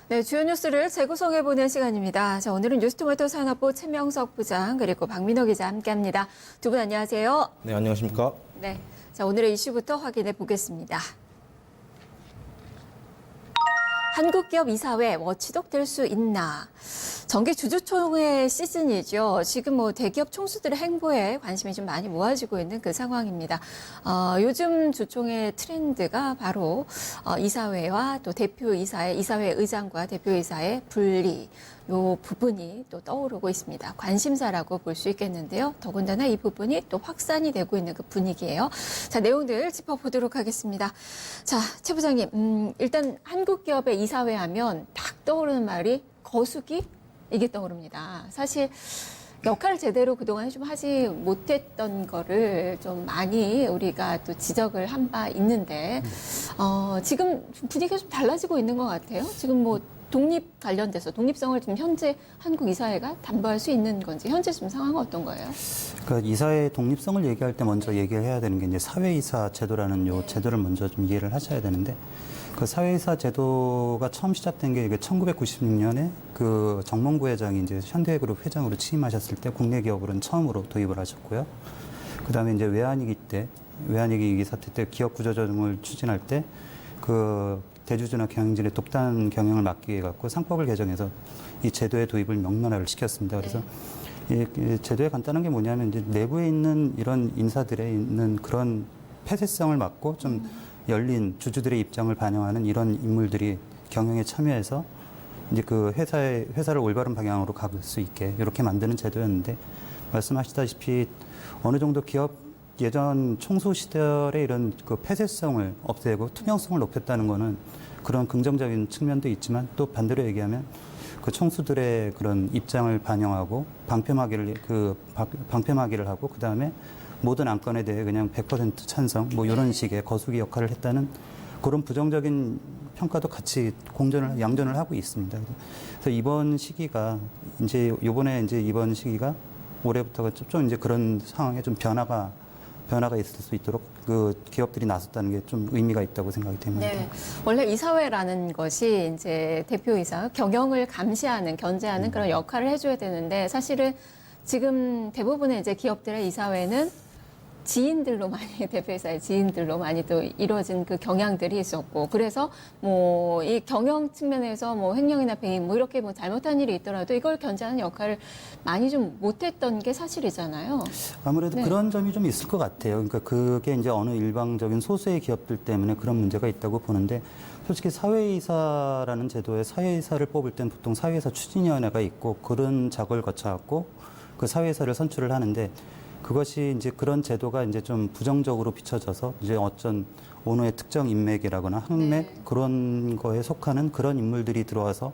네, 주요 뉴스를 재구성해보는 시간입니다. 자, 오늘은 뉴스토마토 산업부 최명석 부장 그리고 박민호 기자 함께합니다. 두 분 안녕하세요. 네, 안녕하십니까? 네, 자 오늘의 이슈부터 확인해 보겠습니다. 한국기업 이사회 워치독 될 수 있나? 정기 주주총회 시즌이죠. 지금 대기업 총수들의 행보에 관심이 좀 많이 모아지고 있는 그 상황입니다. 요즘 주총회 트렌드가 바로 이사회와 또 대표이사회, 이사회 의장과 대표이사의 분리, 요 부분이 또 떠오르고 있습니다. 관심사라고 볼 수 있겠는데요. 더군다나 이 부분이 또 확산이 되고 있는 그 분위기예요. 자, 내용들 짚어보도록 하겠습니다. 자, 최 부장님, 일단 한국 기업의 이사회 하면 딱 떠오르는 말이 거수기? 이게 떠오릅니다. 사실 역할을 제대로 그동안 좀 하지 못했던 거를 좀 많이 우리가 또 지적을 한 바 있는데, 지금 분위기가 좀 달라지고 있는 것 같아요. 지금 독립 관련돼서 독립성을 지금 현재 한국 이사회가 담보할 수 있는 건지 현재 지금 상황은 어떤 거예요? 그러니까 이사회의 독립성을 얘기할 때 먼저 얘기를 해야 되는 게 이제 사회이사 제도라는 요 제도를 먼저 좀 이해를 하셔야 되는데, 그 사회이사 제도가 처음 시작된 게 1996년에 그 정몽구 회장이 이제 현대그룹 회장으로 취임하셨을 때 국내 기업으로는 처음으로 도입을 하셨고요. 그 다음에 이제 외환위기 사태 때 기업 구조조정을 추진할 때 그 대주주나 경영진의 독단 경영을 막기 위해 갖고 상법을 개정해서 이 제도의 도입을 명문화를 시켰습니다. 그래서 이 제도의 간단한 게 뭐냐면 이제 내부에 있는 이런 인사들의 있는 그런 폐쇄성을 막고 좀 열린 주주들의 입장을 반영하는 이런 인물들이 경영에 참여해서 이제 그 회사를 올바른 방향으로 갈 수 있게 이렇게 만드는 제도였는데, 말씀하시다시피 어느 정도 기업 예전 총수 시절의 이런 그 폐쇄성을 없애고 투명성을 높였다는 거는 그런 긍정적인 측면도 있지만, 또 반대로 얘기하면 그 총수들의 그런 입장을 반영하고 방패막이를 하고 그 다음에 모든 안건에 대해 그냥 100% 찬성 이런 식의 거수기 역할을 했다는 그런 부정적인 평가도 같이 양전을 하고 있습니다. 그래서 이번 시기가 이번 시기가 올해부터가 좀 이제 그런 상황에 좀 변화가 있을 수 있도록 그 기업들이 나섰다는 게 좀 의미가 있다고 생각이 됩니다. 네. 원래 이사회라는 것이 이제 대표이사, 경영을 감시하는, 견제하는 그런 역할을 해줘야 되는데, 사실은 지금 대부분의 이제 기업들의 이사회는 지인들로 많이, 대표이사의 지인들로 많이 또 이루어진 그 경향들이 있었고, 그래서 이 경영 측면에서 횡령이나 배임 이렇게 잘못한 일이 있더라도 이걸 견제하는 역할을 많이 좀 못했던 게 사실이잖아요. 아무래도 네. 그런 점이 좀 있을 것 같아요. 그러니까 그게 이제 어느 일방적인 소수의 기업들 때문에 그런 문제가 있다고 보는데, 솔직히 사회이사라는 제도에 사회이사를 뽑을 땐 보통 사회이사 추진위원회가 있고 그런 작업을 거쳐갖고 그 사회이사를 선출을 하는데, 그것이 이제 그런 제도가 이제 좀 부정적으로 비춰져서 이제 어떤 어느의 특정 인맥이라거나 항맥 그런 거에 속하는 그런 인물들이 들어와서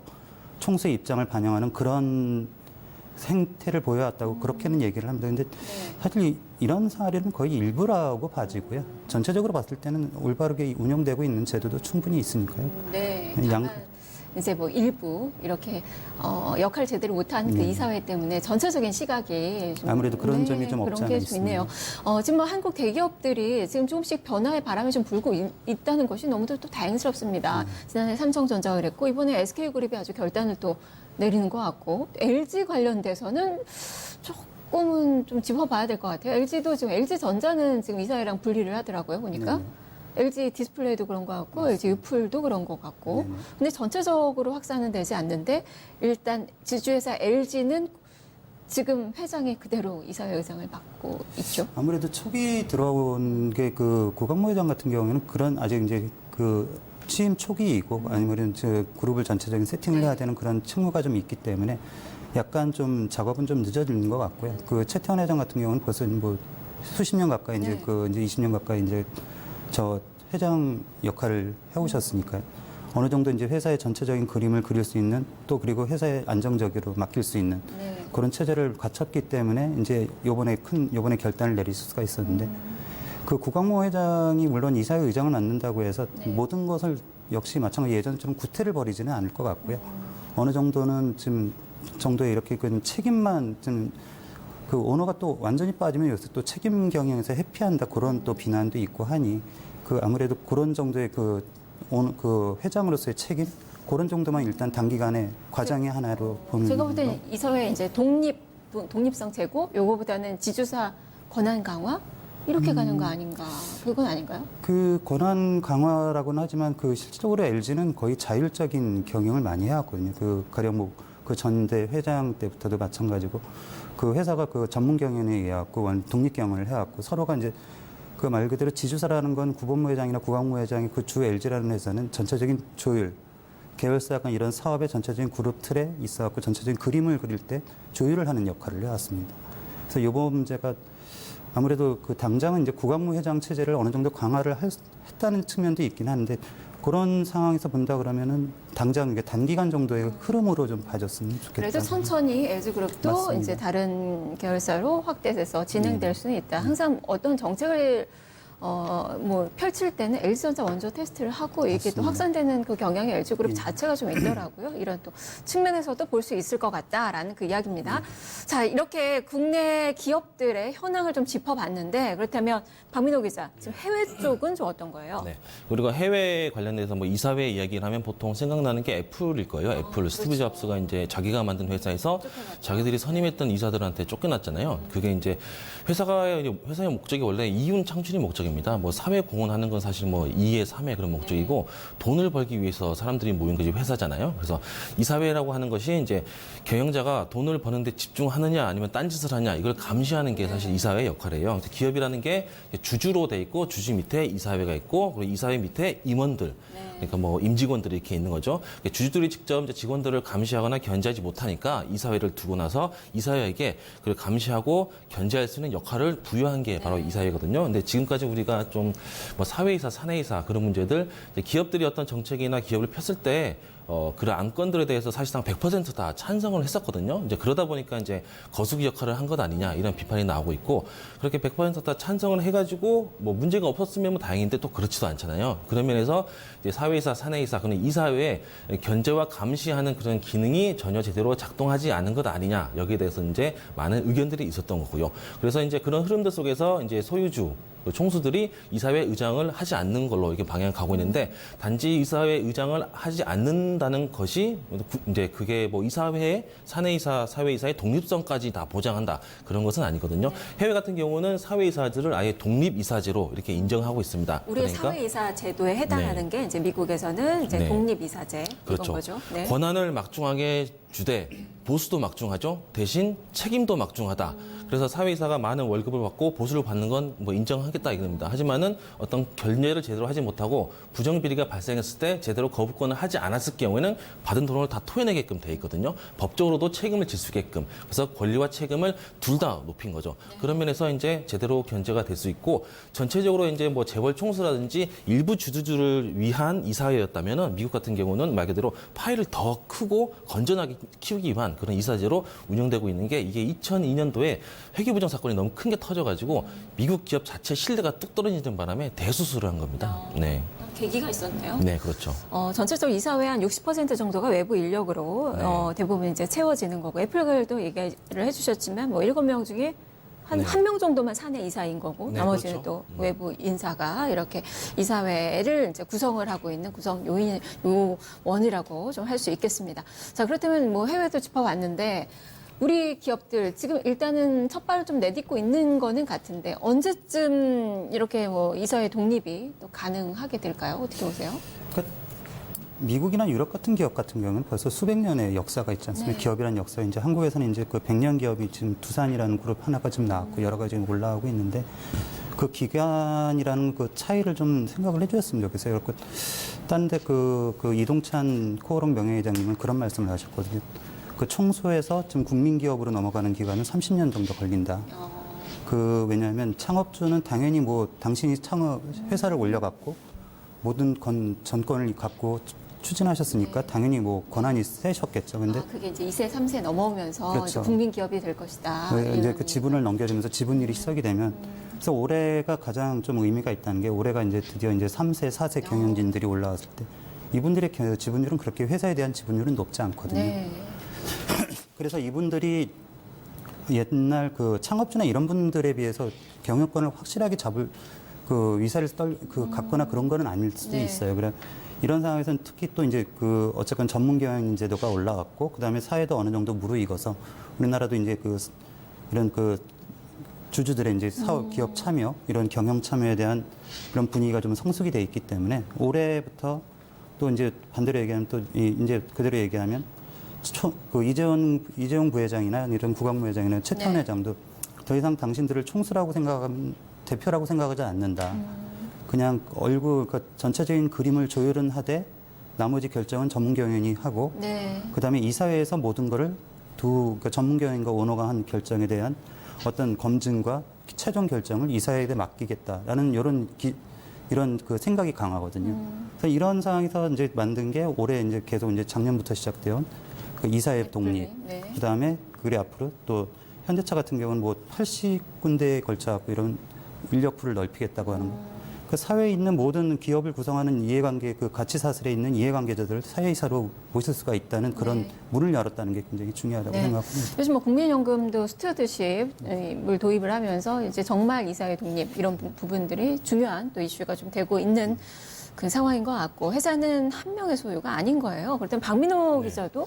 총수의 입장을 반영하는 그런 생태를 보여왔다고 그렇게는 얘기를 합니다. 근데 사실 이런 사례는 거의 일부라고 봐지고요. 전체적으로 봤을 때는 올바르게 운영되고 있는 제도도 충분히 있으니까요. 네. 다만 이제 일부 이렇게 역할 제대로 못한 그 이사회 때문에 전체적인 시각이 좀, 아무래도 그런 점이 좀 없지 그런 않아 게 좀 있습니다. 있네요. 지금 한국 대기업들이 지금 조금씩 변화의 바람이 좀 불고 있다는 것이 너무도 또 다행스럽습니다. 지난해 삼성전자가 그랬고 이번에 SK그룹이 아주 결단을 또 내리는 것 같고, LG 관련돼서는 조금은 좀 짚어봐야 될 것 같아요. LG도 지금 LG전자는 지금 이사회랑 분리를 하더라고요, 보니까. LG 디스플레이도 그런 것 같고, LG 유플도 그런 것 같고. 근데 전체적으로 확산은 되지 않는데, 일단 지주회사 LG는 지금 회장이 그대로 이사회 의장을 맡고 있죠. 아무래도 초기 들어온 게 그 고강모 회장 같은 경우에는 그런 아직 이제 그 취임 초기이고 아니면 저 그룹을 전체적인 세팅을 해야 되는 그런 책무가 좀 있기 때문에 약간 좀 작업은 좀 늦어지는 것 같고요. 그 최태원 회장 같은 경우는 벌써 수십 년 가까이 이제 20년 가까이 이제 저 회장 역할을 해오셨으니까요. 어느 정도 이제 회사의 전체적인 그림을 그릴 수 있는, 또 그리고 회사에 안정적으로 맡길 수 있는 그런 체제를 갖췄기 때문에 이제 요번에 결단을 내릴 수가 있었는데, 그 구광모 회장이 물론 이사회 의장을 맡는다고 해서 모든 것을 역시 마찬가지 예전처럼 구태를 벌이지는 않을 것 같고요. 어느 정도는 지금 정도의 이렇게 그 책임만 좀 그 오너가 또 완전히 빠지면 요새 또 책임 경영에서 회피한다 그런 또 비난도 있고 하니, 그 아무래도 그런 정도의 그 회장으로서의 책임, 그런 정도만 일단 단기간에 과정의 하나로 보면 제가 볼 때는 이사회 이제 독립성 제고 요거보다는 지주사 권한 강화 이렇게 가는 거 아닌가? 그건 아닌가요? 그 권한 강화라고는 하지만 그 실질적으로 LG는 거의 자율적인 경영을 많이 해왔거든요. 그 가령 뭐 그 전대 회장 때부터도 마찬가지고 그 회사가 그 전문 경영에 의해갖고 독립 경영을 해왔고 서로가 이제 그 말 그대로 지주사라는 건 구본무 회장이나 구광무 회장이 그 주 LG라는 회사는 전체적인 조율, 계열사 약간 이런 사업의 전체적인 그룹 틀에 있어갖고 전체적인 그림을 그릴 때 조율을 하는 역할을 해왔습니다. 그래서 이번 문제가 아무래도 그 당장은 이제 구광무 회장 체제를 어느 정도 강화를 했다는 측면도 있긴 한데 그런 상황에서 본다 그러면은 당장 이게 단기간 정도의 흐름으로 좀 봐줬으면 좋겠다. 그래도 천천히 LG그룹도 맞습니다. 이제 다른 계열사로 확대돼서 진행될 수는 있다. 항상 어떤 정책을 뭐 펼칠 때는 LG전자 원조 테스트를 하고 이게 또 맞습니다. 확산되는 그 경향이 LG그룹 예. 자체가 좀 있더라고요. 이런 또 측면에서도 볼 수 있을 것 같다라는 그 이야기입니다. 자, 이렇게 국내 기업들의 현황을 좀 짚어봤는데 그렇다면 박민호 기자, 지금 해외 쪽은 좀 어떤 거예요? 네. 우리가 해외 관련돼서 뭐 이사회 이야기를 하면 보통 생각나는 게 애플일 거예요. 애플 스티브 잡스가 이제 자기가 만든 회사에서 자기들이 선임했던 이사들한테 쫓겨났잖아요. 그게 이제 회사의 목적이 원래 이윤 창출이 목적입니다. 뭐 사회 공헌하는 건 사실 뭐 2의 3의 그런 목적이고 돈을 벌기 위해서 사람들이 모인 것이 회사잖아요. 그래서 이사회라고 하는 것이 이제 경영자가 돈을 버는데 집중하느냐 아니면 딴짓을 하냐 이걸 감시하는 게 사실 이사회의 역할이에요. 그래서 기업이라는 게 주주로 돼 있고 주주 밑에 이사회가 있고 그리고 이사회 밑에 임원들 그러니까 뭐 임직원들이 이렇게 있는 거죠. 주주들이 직접 이제 직원들을 감시하거나 견제하지 못하니까 이사회를 두고 나서 이사회에게 그걸 감시하고 견제할 수 있는 역할을 부여한 게 바로 이사회거든요. 근데 지금까지 우리가 좀 뭐 사회이사, 사내이사 그런 문제들 이제 기업들이 어떤 정책이나 기업을 폈을 때 그런 안건들에 대해서 사실상 100% 다 찬성을 했었거든요. 이제 그러다 보니까 이제 거수기 역할을 한 것 아니냐 이런 비판이 나오고 있고 그렇게 100% 다 찬성을 해가지고 뭐 문제가 없었으면 뭐 다행인데 또 그렇지도 않잖아요. 그런 면에서 이제 사회이사, 사내이사 그런 이사회에 견제와 감시하는 그런 기능이 전혀 제대로 작동하지 않은 것 아니냐 여기에 대해서 이제 많은 의견들이 있었던 거고요. 그래서 이제 그런 흐름들 속에서 이제 소유주 총수들이 이사회 의장을 하지 않는 걸로 이렇게 방향 가고 있는데 단지 이사회 의장을 하지 않는다는 것이 이제 그게 뭐 이사회, 사내이사, 사회이사의 독립성까지 다 보장한다 그런 것은 아니거든요. 해외 같은 경우는 사회이사들을 아예 독립이사제로 이렇게 인정하고 있습니다. 우리의 그러니까 사회이사 제도에 해당하는 게 이제 미국에서는 이제 네. 독립이사제 그렇죠. 이건 거죠. 네. 권한을 막중하게 주되 보수도 막중하죠. 대신 책임도 막중하다. 그래서 사회이사가 많은 월급을 받고 보수를 받는 건 뭐 인정하겠다 이겁니다. 하지만은 어떤 결례를 제대로 하지 못하고 부정비리가 발생했을 때 제대로 거부권을 하지 않았을 경우에는 받은 돈을 다 토해내게끔 돼 있거든요. 법적으로도 책임을 질 수 있게끔. 그래서 권리와 책임을 둘 다 높인 거죠. 그런 면에서 이제 제대로 견제가 될 수 있고 전체적으로 이제 뭐 재벌 총수라든지 일부 주주들을 위한 이사회였다면은 미국 같은 경우는 말 그대로 파일을 더 크고 건전하게 키우기 위한 그런 이사제로 운영되고 있는 게 이게 2002년도에 회계부정 사건이 너무 큰 게 터져가지고 미국 기업 자체 신뢰가 뚝 떨어지는 바람에 대수술을 한 겁니다. 네, 계기가 있었네요. 네, 그렇죠. 전체적으로 이사회 한 60% 정도가 외부 인력으로 네. 대부분 이제 채워지는 거고 애플도 얘기를 해주셨지만 뭐 7명 중에 한 명 정도만 사내 이사인 거고 네, 나머지는 그렇죠. 또 외부 인사가 이렇게 이사회를 이제 구성을 하고 있는 구성 요원이라고 좀 할 수 있겠습니다. 자, 그렇다면 뭐 해외도 짚어봤는데 우리 기업들 지금 일단은 첫 발을 좀 내딛고 있는 거는 같은데 언제쯤 이렇게 뭐 이사회 독립이 또 가능하게 될까요? 어떻게 보세요? 그러니까 미국이나 유럽 같은 기업 같은 경우는 벌써 수백 년의 역사가 있지 않습니까? 네. 기업이라는 역사. 이제 한국에서는 이제 그 100년 기업이 지금 두산이라는 그룹 하나가 지금 나왔고 여러 가지 올라오고 있는데 그 기간이라는 그 차이를 좀 생각을 해주셨으면 좋겠어요. 그렇고 딴데 그 이동찬 코오롱 명예회장님은 그런 말씀을 하셨거든요. 그 청소에서 지금 국민기업으로 넘어가는 기간은 30년 정도 걸린다. 왜냐하면 창업주는 당연히 뭐 당신이 회사를 올려갖고 모든 전권을 갖고 추진하셨으니까 당연히 뭐 권한이 세셨겠죠. 근데 그게 이제 2세, 3세 넘어오면서 그렇죠. 이제 국민 기업이 될 것이다. 이제 이런 그 지분을 넘겨주면서 지분율이 시작이 되면 그래서 올해가 가장 좀 의미가 있다는 게 올해가 이제 드디어 이제 3세, 4세 경영진들이 올라왔을 때 이분들의 지분율은 그렇게 회사에 대한 지분율은 높지 않거든요. 네. 그래서 이분들이 옛날 그 창업주나 이런 분들에 비해서 경영권을 확실하게 잡을 그 위사를 갖거나 그런 거는 아닐 수도 네. 있어요. 그래 이런 상황에서는 특히 또 이제 그 어쨌건 전문 경영 제도가 올라갔고 그다음에 사회도 어느 정도 무르익어서 우리나라도 이제 이런 주주들의 이제 기업 참여, 이런 경영 참여에 대한 그런 분위기가 좀 성숙이 돼 있기 때문에 올해부터 또 이제 반대로 얘기하면 또 이제 그대로 얘기하면 그 이재용 부회장이나 이런 국방부회장이나 최태원 네. 회장도 더 이상 당신들을 총수라고 생각하면 대표라고 생각하지 않는다. 그냥 그러니까 전체적인 그림을 조율은 하되 나머지 결정은 전문 경영이 하고 네. 그다음에 이사회에서 모든 거를 그러니까 전문 경영과 오너가 한 결정에 대한 어떤 검증과 최종 결정을 이사회에 맡기겠다라는 이런 그 생각이 강하거든요. 그래서 이런 상황에서 이제 만든 게 올해 이제 계속 이제 작년부터 시작되온 그 이사회 독립. 네. 그다음에 그리 앞으로 또 현대차 같은 경우는 뭐 80군데에 걸쳐 갖고 이런 인력풀을 넓히겠다고 하는 거. 그 사회에 있는 모든 기업을 구성하는 이해관계, 그 가치 사슬에 있는 이해관계자들을 사회이사로 모실 수가 있다는 그런 네. 문을 열었다는 게 굉장히 중요하다고 네. 생각합니다. 요즘 뭐 국민연금도 스튜어드십을 도입을 하면서 이제 정말 이사회 독립 이런 부분들이 중요한 또 이슈가 좀 되고 있는 그 상황인 것 같고 회사는 한 명의 소유가 아닌 거예요. 그렇다면 박민호 기자도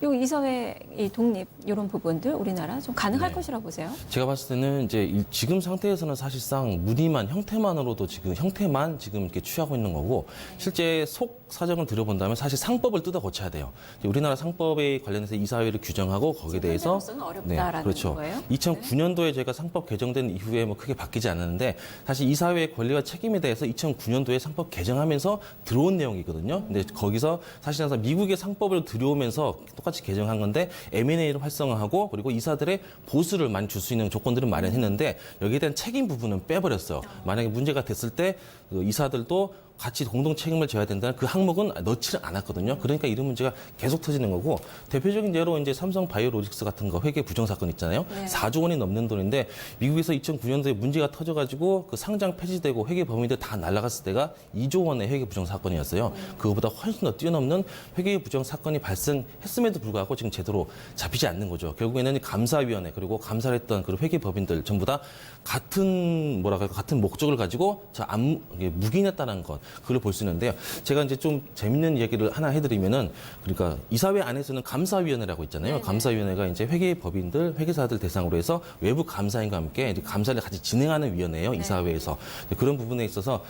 요 이사회 이 독립 이런 부분들 우리나라 좀 가능할 네. 것이라고 보세요. 제가 봤을 때는 이제 지금 상태에서는 사실상 무늬만 형태만으로도 지금 형태만 지금 이렇게 취하고 있는 거고 실제 속 사정을 들여본다면 사실 상법을 뜯어 고쳐야 돼요. 이제 우리나라 상법에 관련해서 이사회를 규정하고 거기에 대해서 현재로서는 어렵다라는 그렇죠. 거예요. 2009년도에 저희가 상법 개정된 이후에 뭐 크게 바뀌지 않았는데 사실 이사회의 권리와 책임에 대해서 2009년도에 상법 개정하면서 들어온 내용이거든요. 근데 거기서 사실상 미국의 상법을 들여오면서 똑같이 개정한 건데 M&A를 활성화하고 그리고 이사들의 보수를 많이 줄 수 있는 조건들을 마련했는데 여기에 대한 책임 부분은 빼버렸어요. 만약에 문제가 됐을 때 그 이사들도 같이 공동 책임을 져야 된다는 그 항목은 넣지를 않았거든요. 그러니까 이런 문제가 계속 터지는 거고 대표적인 예로 이제 삼성 바이오로직스 같은 거 회계 부정 사건 있잖아요. 네. 4조 원이 넘는 돈인데 미국에서 2009년도에 문제가 터져가지고 그 상장 폐지되고 회계 법인들 다 날아갔을 때가 2조 원의 회계 부정 사건이었어요. 그거보다 훨씬 더 뛰어넘는 회계 부정 사건이 발생했음에도 불구하고 지금 제대로 잡히지 않는 거죠. 결국에는 감사위원회 그리고 감사를 했던 그 회계 법인들 전부 다 같은 같은 목적을 가지고 묵인했다는 것. 그걸 볼 수 있는데요. 제가 이제 좀 재밌는 얘기를 하나 해드리면은 그러니까 이사회 안에서는 감사위원회라고 있잖아요. 네네. 감사위원회가 이제 회계 법인들, 회계사들 대상으로 해서 외부 감사인과 함께 이제 감사를 같이 진행하는 위원회예요. 이사회에서 그런 부분에 있어서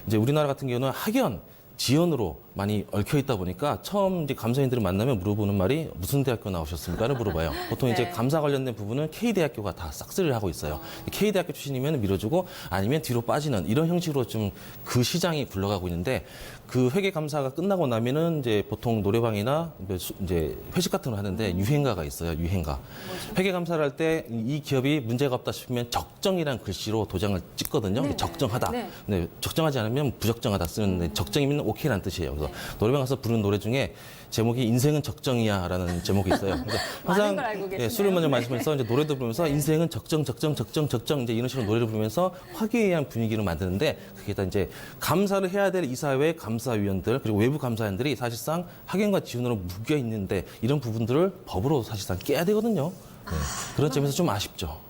이제 우리나라 같은 경우는 학연 지연으로 많이 얽혀 있다 보니까 처음 이제 감사인들을 만나면 물어보는 말이 무슨 대학교 나오셨습니까를 물어봐요. 보통 이제 네. 감사 관련된 부분은 K대학교가 다 싹쓸이를 하고 있어요. K대학교 출신이면 밀어주고 아니면 뒤로 빠지는 이런 형식으로 좀 그 시장이 굴러가고 있는데 그 회계 감사가 끝나고 나면은 이제 보통 노래방이나 이제 회식 같은 걸 하는데 유행가가 있어요. 유행가. 회계 감사를 할 때 이 기업이 문제가 없다 싶으면 적정이란 글씨로 도장을 찍거든요. 네네. 적정하다. 네. 네, 적정하지 않으면 부적정하다 쓰는데 적정이면 오케이라는 뜻이에요. 그래서 노래방 가서 부르는 노래 중에 제목이 인생은 적정이야라는 제목이 있어요. 그래서 많은 걸 알고 계시네요. 술을 먼저 네. 마시면서 이제 노래도 부르면서 인생은 적정 이제 이런 식으로 노래를 부르면서 화기애애한 분위기를 만드는데 그게 다 이제 감사를 해야 될 이사회 감사위원들 그리고 외부 감사위원들이 사실상 학연과 지원으로 묶여 있는데 이런 부분들을 법으로 사실상 깨야 되거든요. 네. 그런 점에서 좀 아쉽죠.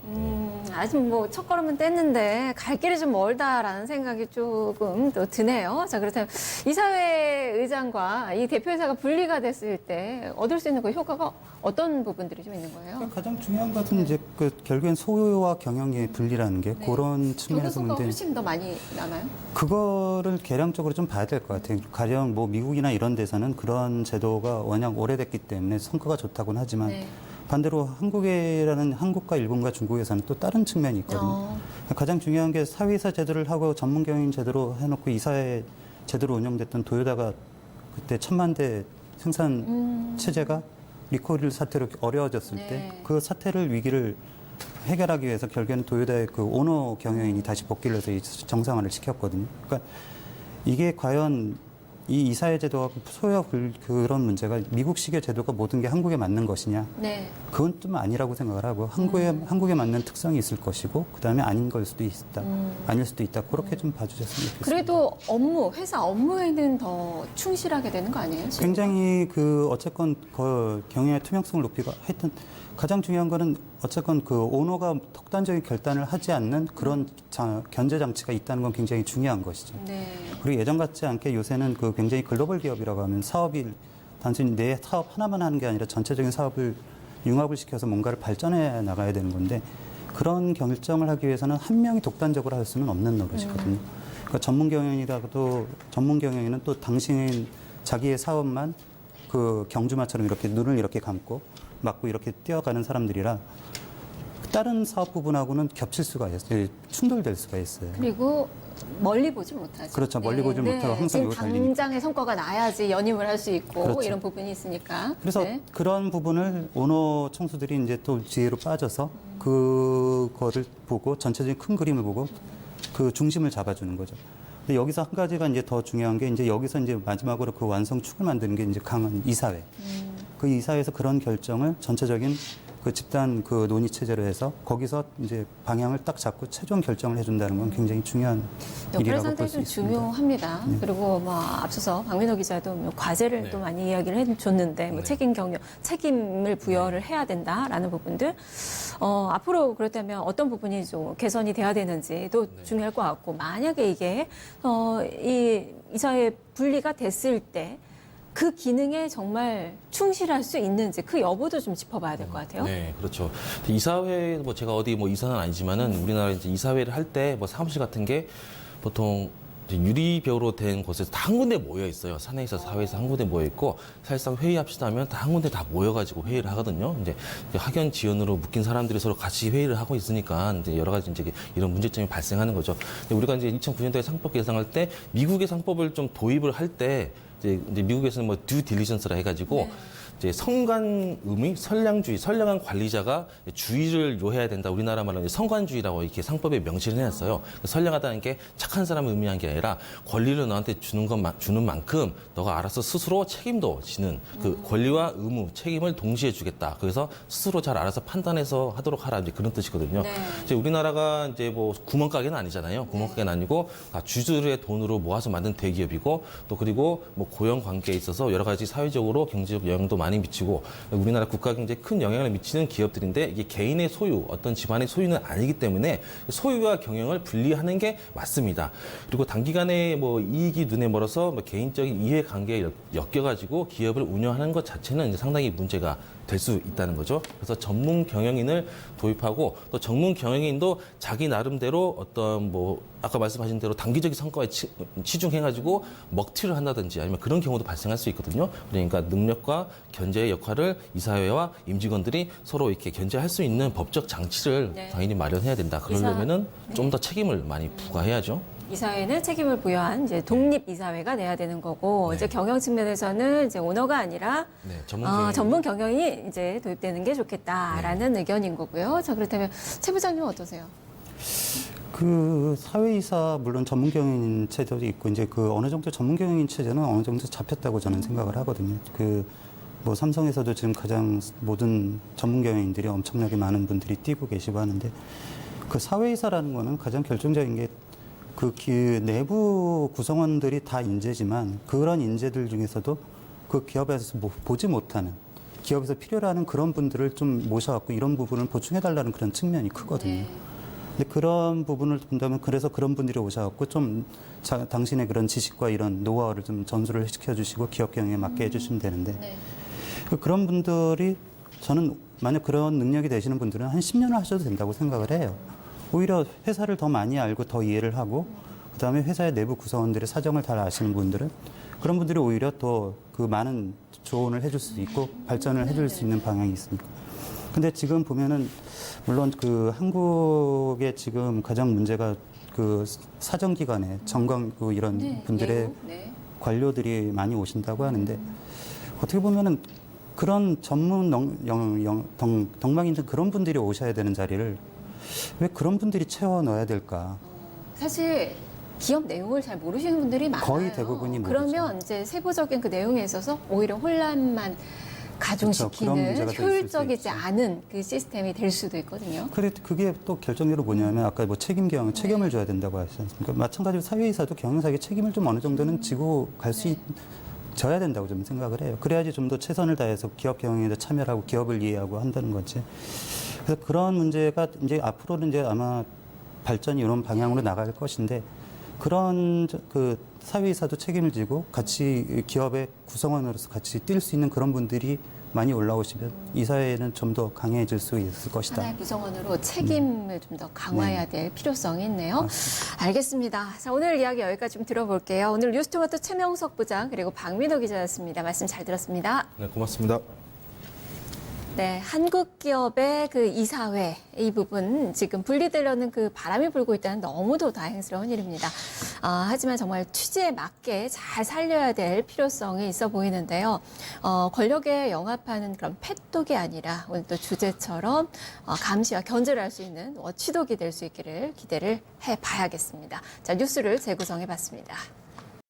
아직 뭐 첫걸음은 뗐는데 갈 길이 좀 멀다라는 생각이 조금 또 드네요. 자, 그렇다면 이사회 의장과 이 대표이사가 분리가 됐을 때 얻을 수 있는 그 효과가 어떤 부분들이 좀 있는 거예요? 가장 중요한 것은 이제 그 결국엔 소유와 경영의 분리라는 게 그런 측면에서 경제수가 문제. 훨씬 더 많이 나나요? 그거를 계량적으로 좀 봐야 될 것 같아요. 가령 뭐 미국이나 이런 데서는 그런 제도가 워낙 오래됐기 때문에 성과가 좋다고는 하지만 네. 반대로 한국과 일본과 중국에서는 또 다른 측면이 있거든요. 가장 중요한 게 사회이사 제도를 하고 전문 경영 제도로 해놓고 이사회 제도로 운영됐던 도요타가 그때 1,000만 대 생산 체제가 리콜 사태로 어려워졌을 네. 때 그 사태를 위기를 해결하기 위해서 결국에는 도요타의 그 오너 경영인이 다시 복귀를 해서 정상화를 시켰거든요. 그러니까 이게 과연 이 이사회 제도와 소유와 그런 문제가 미국식의 제도가 모든 게 한국에 맞는 것이냐? 네. 그건 좀 아니라고 생각을 하고 한국에 맞는 특성이 있을 것이고 그다음에 아닌 걸 수도 있다, 아닐 수도 있다. 그렇게 좀 봐주셨으면 좋겠습니다. 그래도 회사 업무에는 더 충실하게 되는 거 아니에요? 지금? 굉장히 그 어쨌건 그 경영의 투명성을 높이고 하여튼 가장 중요한 거는 어쨌건 그 오너가 독단적인 결단을 하지 않는 그런 견제 장치가 있다는 건 굉장히 중요한 것이죠. 네. 그리고 예전 같지 않게 요새는 그 굉장히 글로벌 기업이라고 하면 사업이 단순히 내 사업 하나만 하는 게 아니라 전체적인 사업을 융합을 시켜서 뭔가를 발전해 나가야 되는 건데 그런 결정을 하기 위해서는 한 명이 독단적으로 할 수는 없는 노릇이거든요. 그러니까 전문 경영이라도 전문 경영인은 또 당신 자기의 사업만 그 경주마처럼 이렇게 눈을 이렇게 감고 막고 이렇게 뛰어가는 사람들이라 다른 사업 부분하고는 겹칠 수가 있어요. 충돌될 수가 있어요. 그리고 멀리 보지 못하죠. 그렇죠. 멀리 보지 못하고 항상 지금 이거 달리니까. 당장의 성과가 나야지 연임을 할 수 있고 그렇죠. 이런 부분이 있으니까. 그래서 네. 그런 부분을 오너 총수들이 이제 또 지혜로 빠져서 그거를 보고 전체적인 큰 그림을 보고 그 중심을 잡아주는 거죠. 근데 여기서 한 가지가 이제 더 중요한 게 이제 여기서 이제 마지막으로 그 완성축을 만드는 게 이제 강한 이사회. 그 이사회에서 그런 결정을 전체적인 그 집단 그 논의 체제로 해서 거기서 이제 방향을 딱 잡고 최종 결정을 해준다는 건 굉장히 중요한 역할이 일이라고 볼 상당히 수 좀 있습니다. 중요합니다. 그리고 뭐 앞서서 박민호 기자도 뭐 과제를 네. 또 많이 이야기를 해줬는데 뭐 네. 책임을 부여를 해야 된다라는 부분들 앞으로 그렇다면 어떤 부분이 좀 개선이 돼야 되는지도 중요할 것 같고 만약에 이게 이 이사회 분리가 됐을 때 그 기능에 정말 충실할 수 있는지 그 여부도 좀 짚어봐야 될 것 같아요. 네, 그렇죠. 이사회 뭐 제가 어디 뭐 이사는 아니지만은 우리나라 이제 이사회를 할 때 뭐 사무실 같은 게 보통 이제 유리벽으로 된 곳에서 다 한 군데 모여 있어요. 사내에서 사회에서 한 군데 모여 있고 사실상 회의합시다 하면 다 한 군데 다 모여가지고 회의를 하거든요. 이제 학연 지연으로 묶인 사람들이 서로 같이 회의를 하고 있으니까 이제 여러 가지 이제 이런 문제점이 발생하는 거죠. 근데 우리가 이제 2009년도에 상법 개정할 때 미국의 상법을 좀 도입을 할 때 이제 미국에서는 뭐 듀 딜리전스라 해가지고 이제 선관음이 선량한 관리자가 주의를 요해야 된다. 우리나라 말로 이제 선관주의라고 이렇게 상법에 명시를 해놨어요. 선량하다는 게 착한 사람을 의미한 게 아니라 권리를 너한테 주는 만큼 너가 알아서 스스로 책임도 지는 그 권리와 의무, 책임을 동시에 주겠다. 그래서 스스로 잘 알아서 판단해서 하도록 하라. 이제 그런 뜻이거든요. 네. 이제 우리나라가 이제 뭐 구멍가게는 아니잖아요. 구멍가게는 아니고 다 주주들의 돈으로 모아서 만든 대기업이고 또 그리고 뭐 고용 관계에 있어서 여러 가지 사회적으로 경제적 영향도 많이 미치고 우리나라 국가 경제에 큰 영향을 미치는 기업들인데 이게 개인의 소유, 어떤 집안의 소유는 아니기 때문에 소유와 경영을 분리하는 게 맞습니다. 그리고 단기간에 뭐 이익이 눈에 멀어서 뭐 개인적인 이해관계에 엮여가지고 기업을 운영하는 것 자체는 이제 상당히 문제가 될 수 있다는 거죠. 그래서 전문 경영인을 도입하고 또 전문 경영인도 자기 나름대로 어떤 뭐 아까 말씀하신 대로 단기적인 성과에 치중해가지고 먹튀를 한다든지 아니면 그런 경우도 발생할 수 있거든요. 그러니까 능력과 견제의 역할을 이사회와 임직원들이 서로 이렇게 견제할 수 있는 법적 장치를 네. 당연히 마련해야 된다. 그러려면은 좀 더 책임을 많이 부과해야죠. 이사회는 책임을 부여한 이제 독립 이사회가 돼야 되는 거고 네. 이제 경영 측면에서는 이제 오너가 아니라 네, 전문 경영이 이제 도입되는 게 좋겠다라는 의견인 거고요. 자 그렇다면 최 부장님은 어떠세요? 그 사회이사 물론 전문 경영인 체제도 있고 이제 그 어느 정도 전문 경영인 체제는 어느 정도 잡혔다고 저는 생각을 하거든요. 그 뭐 삼성에서도 지금 가장 모든 전문 경영인들이 엄청나게 많은 분들이 뛰고 계시고 하는데 그 사회이사라는 거는 가장 결정적인 게 그 내부 구성원들이 다 인재지만 그런 인재들 중에서도 그 기업에서 보지 못하는 기업에서 필요로 하는 그런 분들을 좀 모셔갖고 이런 부분을 보충해달라는 그런 측면이 크거든요. 네. 근데 그런 부분을 본다면 그래서 그런 분들이 오셔갖고 좀 당신의 그런 지식과 이런 노하우를 좀 전수를 시켜주시고 기업 경영에 맞게 해주시면 되는데 네. 그런 분들이 저는 만약 그런 능력이 되시는 분들은 한 10년을 하셔도 된다고 생각을 해요. 오히려 회사를 더 많이 알고 더 이해를 하고 그다음에 회사의 내부 구성원들의 사정을 잘 아시는 분들은 그런 분들이 오히려 더 그 많은 조언을 해줄 수 있고 발전을 해줄 수 있는 방향이 있으니까. 근데 지금 보면은 물론 그 한국의 지금 가장 문제가 그 사정기관에 정관 그 이런 분들의 관료들이 많이 오신다고 하는데 어떻게 보면은 그런 전문 덕망 있는 그런 분들이 오셔야 되는 자리를 왜 그런 분들이 채워 넣어야 될까? 사실 기업 내용을 잘 모르시는 분들이 많아요. 거의 대부분이 모르죠. 그러면 이제 세부적인 그 내용에 있어서 오히려 혼란만 그런 가중시키는 문제가 될 수도 효율적이지 있죠. 않은 그 시스템이 될 수도 있거든요. 그게 또 결정적으로 뭐냐면 아까 뭐 책임을 져야 된다고 하시지 않습니까? 마찬가지로 사회이사도 경영사에게 책임을 좀 어느 정도는 지고 갈 수 져야 된다고 좀 생각을 해요. 그래야지 좀 더 최선을 다해서 기업 경영에 참여하고 기업을 이해하고 한다는 거지. 그래서 그런 문제가 이제 앞으로는 이제 아마 발전이 이런 방향으로 나갈 것인데 그런 그 사회이사도 책임을 지고 같이 기업의 구성원으로서 같이 뛸 수 있는 그런 분들이 많이 올라오시면 이 사회는 좀 더 강해질 수 있을 것이다. 하나의 구성원으로 책임을 좀 더 강화해야 될 필요성이 있네요. 맞습니다. 알겠습니다. 자, 오늘 이야기 여기까지 좀 들어볼게요. 오늘 뉴스토마토 최명석 부장 그리고 박민호 기자였습니다. 말씀 잘 들었습니다. 네, 고맙습니다. 네, 한국 기업의 그 이사회 이 부분 지금 분리되려는 그 바람이 불고 있다는 너무도 다행스러운 일입니다. 하지만 정말 취지에 맞게 잘 살려야 될 필요성이 있어 보이는데요. 권력에 영합하는 그런 펫독이 아니라 오늘 또 주제처럼 감시와 견제를 할 수 있는 워치독이 될 수 있기를 기대를 해봐야겠습니다. 자, 뉴스를 재구성해봤습니다.